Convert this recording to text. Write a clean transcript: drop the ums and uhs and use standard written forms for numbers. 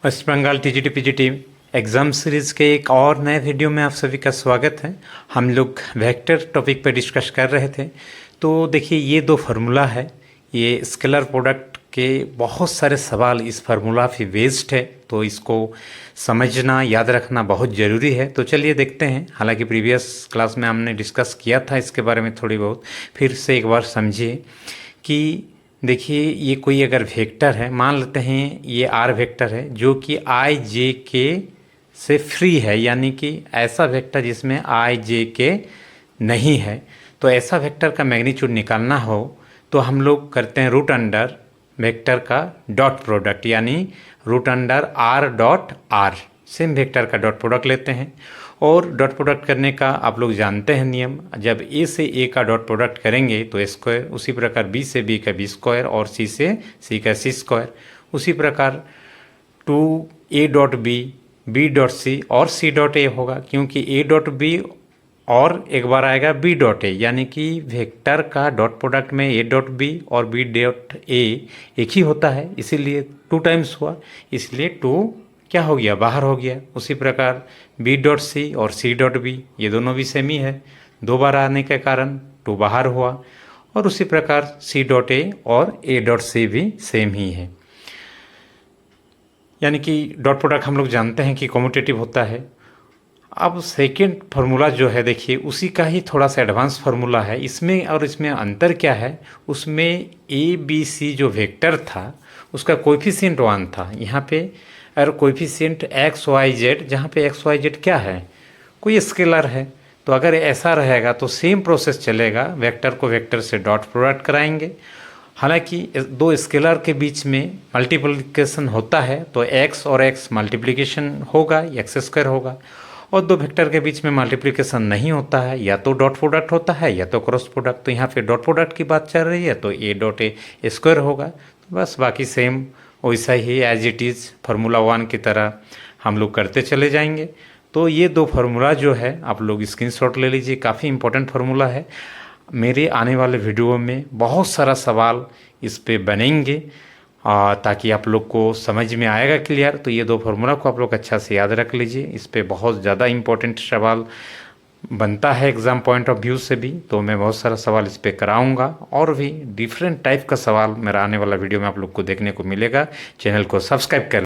Waste Bengal TGT PGT exam series के एक और नए वीडियो में आप सभी का स्वागत है। हम लोग वेक्टर टॉपिक पर डिस्कस कर रहे थे। तो देखिए, ये दो फार्मूला है, ये स्केलर प्रोडक्ट के बहुत सारे सवाल इस फार्मूला पे बेस्ड है, तो इसको समझना याद रखना बहुत ज़रूरी है। तो चलिए देखते हैं। हालांकि प्रीवियस क्लास में हमने डिस्कस किया था इसके बारे में थोड़ी बहुत, फिर से एक बार समझिए कि देखिए, ये कोई अगर वेक्टर है, मान लेते हैं ये आर वेक्टर है जो कि आई जे के से फ्री है, यानी कि ऐसा वेक्टर जिसमें आई जे के नहीं है। तो ऐसा वेक्टर का मैग्नीट्यूड निकालना हो तो हम लोग करते हैं रूट अंडर वेक्टर का डॉट प्रोडक्ट, यानी root under R dot R, same vector का डॉट प्रोडक्ट लेते हैं। और डॉट प्रोडक्ट करने का आप लोग जानते हैं नियम, जब ए से ए का डॉट प्रोडक्ट करेंगे तो ए स्क्वायर, उसी प्रकार बी से बी का बी स्क्वायर और सी से सी का सी स्क्वायर, उसी प्रकार two A dot B, B dot C और सी डॉट ए होगा, क्योंकि ए डॉट बी और एक बार आएगा बी डॉट ए, यानी कि वेक्टर का डॉट प्रोडक्ट में ए डॉट बी और बी डॉट ए एक ही होता है, इसीलिए टू टाइम्स हुआ, इसलिए टू क्या हो गया, बाहर हो गया। उसी प्रकार बी डॉट सी और सी डॉट बी, ये दोनों भी सेम ही है, दो बार आने के कारण टू बाहर हुआ। और उसी प्रकार सी डॉट ए और ए डॉट सी भी सेम ही है, यानी कि डॉट प्रोडक्ट हम लोग जानते हैं कि कम्यूटेटिव होता है। अब सेकेंड फार्मूला जो है, देखिए उसी का ही थोड़ा सा एडवांस फार्मूला है। इसमें और इसमें अंतर क्या है, उसमें ए बी सी जो वेक्टर था उसका कोएफिशिएंट 1 था, यहाँ पे और कोएफिशिएंट एक्स वाई जेड, जहाँ पे एक्स वाई जेड क्या है, कोई स्केलर है। तो अगर ऐसा रहेगा तो सेम प्रोसेस चलेगा, वेक्टर को वेक्टर से डॉट प्रोडक्ट कराएंगे। हालांकि दो स्केलर के बीच में मल्टीप्लिकेशन होता है तो एक्स और एक्स मल्टीप्लिकेशन होगा, एक्स स्क्वायर होगा। और दो वेक्टर के बीच में मल्टीप्लिकेशन नहीं होता है, या तो डॉट प्रोडक्ट होता है या तो क्रॉस प्रोडक्ट। तो यहाँ पे डॉट प्रोडक्ट की बात चल रही है तो ए डॉट ए स्क्वायर होगा। तो बस बाकी सेम वैसा ही एज इट इज़ फार्मूला 1 की तरह हम लोग करते चले जाएंगे। तो ये दो फार्मूला जो है आप लोग स्क्रीनशॉट ले लीजिए, काफ़ी इंपॉर्टेंट फार्मूला है। मेरे आने वाले वीडियो में बहुत सारा सवाल इस पे बनेंगे ताकि आप लोग को समझ में आएगा क्लियर। तो ये दो फार्मूला को आप लोग अच्छा से याद रख लीजिए, इस पे बहुत ज़्यादा इम्पोर्टेंट सवाल बनता है एग्ज़ाम पॉइंट ऑफ व्यू से भी। तो मैं बहुत सारा सवाल इस पे कराऊंगा और भी डिफरेंट टाइप का सवाल मेरा आने वाला वीडियो में आप लोग को देखने को मिलेगा। चैनल को सब्सक्राइब कर